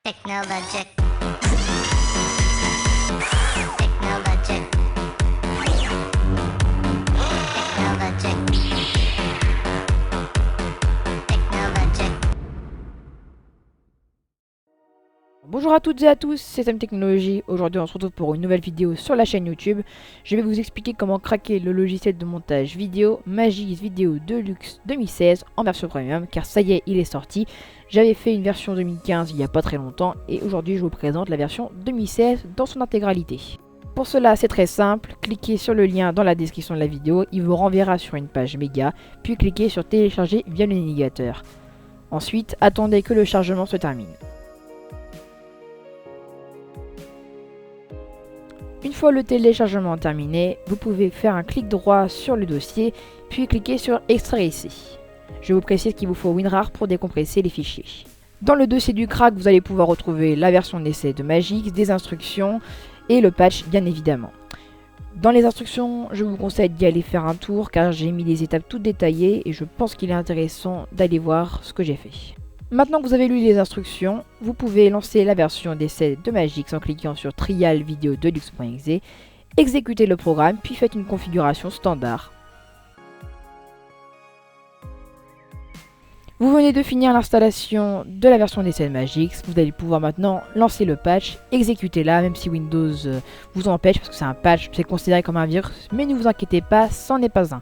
Technologic. Technologic. Technologic. Technologic. Bonjour à toutes et à tous, c'est Sam Technologie. Aujourd'hui on se retrouve pour une nouvelle vidéo sur la chaîne YouTube. Je vais vous expliquer comment craquer le logiciel de montage vidéo Magix Video Deluxe 2016 en version premium, car ça y est, il est sorti. J'avais fait une version 2015 il n'y a pas très longtemps et aujourd'hui je vous présente la version 2016 dans son intégralité. Pour cela c'est très simple, cliquez sur le lien dans la description de la vidéo, il vous renverra sur une page méga, puis cliquez sur télécharger via le navigateur. Ensuite attendez que le chargement se termine. Une fois le téléchargement terminé, vous pouvez faire un clic droit sur le dossier, puis cliquer sur Extraire ici. Je vous précise qu'il vous faut WinRAR pour décompresser les fichiers. Dans le dossier du crack, vous allez pouvoir retrouver la version d'essai de Magix, des instructions et le patch bien évidemment. Dans les instructions, je vous conseille d'y aller faire un tour car j'ai mis des étapes toutes détaillées et je pense qu'il est intéressant d'aller voir ce que j'ai fait. Maintenant que vous avez lu les instructions, vous pouvez lancer la version d'essai de Magix en cliquant sur Trial Video Deluxe.exe, exécutez le programme puis faites une configuration standard. Vous venez de finir l'installation de la version d'essai de Magix, vous allez pouvoir maintenant lancer le patch, exécutez-la même si Windows vous empêche parce que c'est un patch, c'est considéré comme un virus, mais ne vous inquiétez pas, c'en est pas un.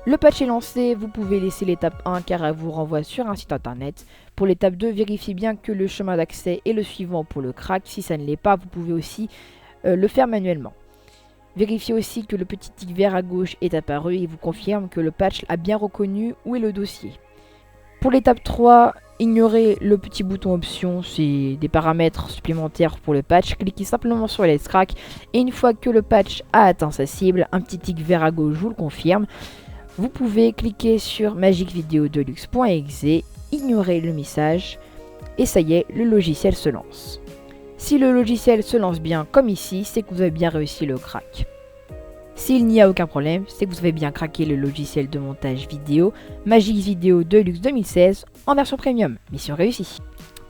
Le patch est lancé, vous pouvez laisser l'étape 1 car elle vous renvoie sur un site internet. Pour l'étape 2, vérifiez bien que le chemin d'accès est le suivant pour le crack. Si ça ne l'est pas, vous pouvez aussi le faire manuellement. Vérifiez aussi que le petit tic vert à gauche est apparu et vous confirme que le patch a bien reconnu où est le dossier. Pour l'étape 3, ignorez le petit bouton option, c'est des paramètres supplémentaires pour le patch. Cliquez simplement sur Let's Crack et une fois que le patch a atteint sa cible, un petit tic vert à gauche vous le confirme. Vous pouvez cliquer sur magixvideodeluxe.exe, ignorer le message et ça y est, le logiciel se lance. Si le logiciel se lance bien comme ici, c'est que vous avez bien réussi le crack. S'il n'y a aucun problème, c'est que vous avez bien craqué le logiciel de montage vidéo Magix Video Deluxe 2016 en version premium. Mission réussie.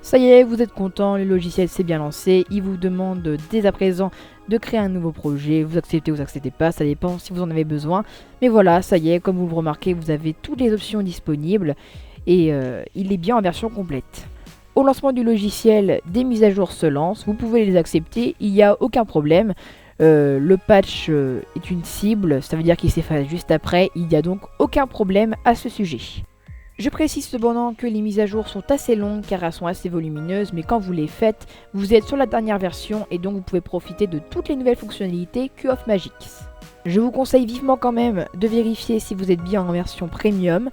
Ça y est, vous êtes content, le logiciel s'est bien lancé, il vous demande dès à présent de créer un nouveau projet, vous acceptez ou vous acceptez pas, ça dépend si vous en avez besoin. Mais voilà, ça y est, comme vous le remarquez, vous avez toutes les options disponibles et il est bien en version complète. Au lancement du logiciel, des mises à jour se lancent, vous pouvez les accepter, il n'y a aucun problème. Le patch est une cible, ça veut dire qu'il s'efface juste après, il n'y a donc aucun problème à ce sujet. Je précise cependant que les mises à jour sont assez longues car elles sont assez volumineuses, mais quand vous les faites, vous êtes sur la dernière version et donc vous pouvez profiter de toutes les nouvelles fonctionnalités qu'offre Magix. Je vous conseille vivement quand même de vérifier si vous êtes bien en version premium,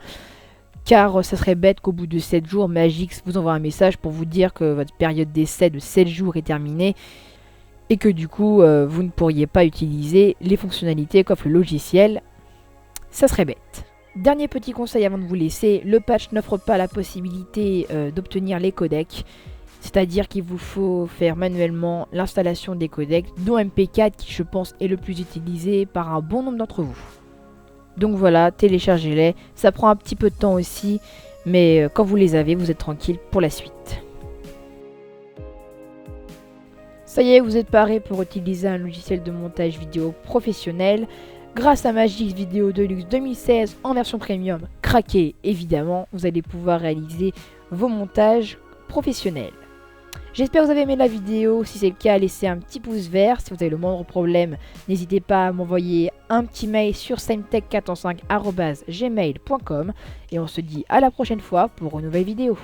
car ça serait bête qu'au bout de 7 jours, Magix vous envoie un message pour vous dire que votre période d'essai de 7 jours est terminée et que du coup vous ne pourriez pas utiliser les fonctionnalités qu'offre le logiciel. Ça serait bête. Dernier petit conseil avant de vous laisser, le patch n'offre pas la possibilité d'obtenir les codecs, c'est-à-dire qu'il vous faut faire manuellement l'installation des codecs, dont MP4 qui je pense est le plus utilisé par un bon nombre d'entre vous. Donc voilà, téléchargez-les, ça prend un petit peu de temps aussi, mais quand vous les avez, vous êtes tranquille pour la suite. Ça y est, vous êtes paré pour utiliser un logiciel de montage vidéo professionnel. Grâce à Magix Video Deluxe 2016 en version premium, craqué évidemment, vous allez pouvoir réaliser vos montages professionnels. J'espère que vous avez aimé la vidéo, si c'est le cas, laissez un petit pouce vert. Si vous avez le moindre problème, n'hésitez pas à m'envoyer un petit mail sur samtech405@gmail.com et on se dit à la prochaine fois pour une nouvelle vidéo.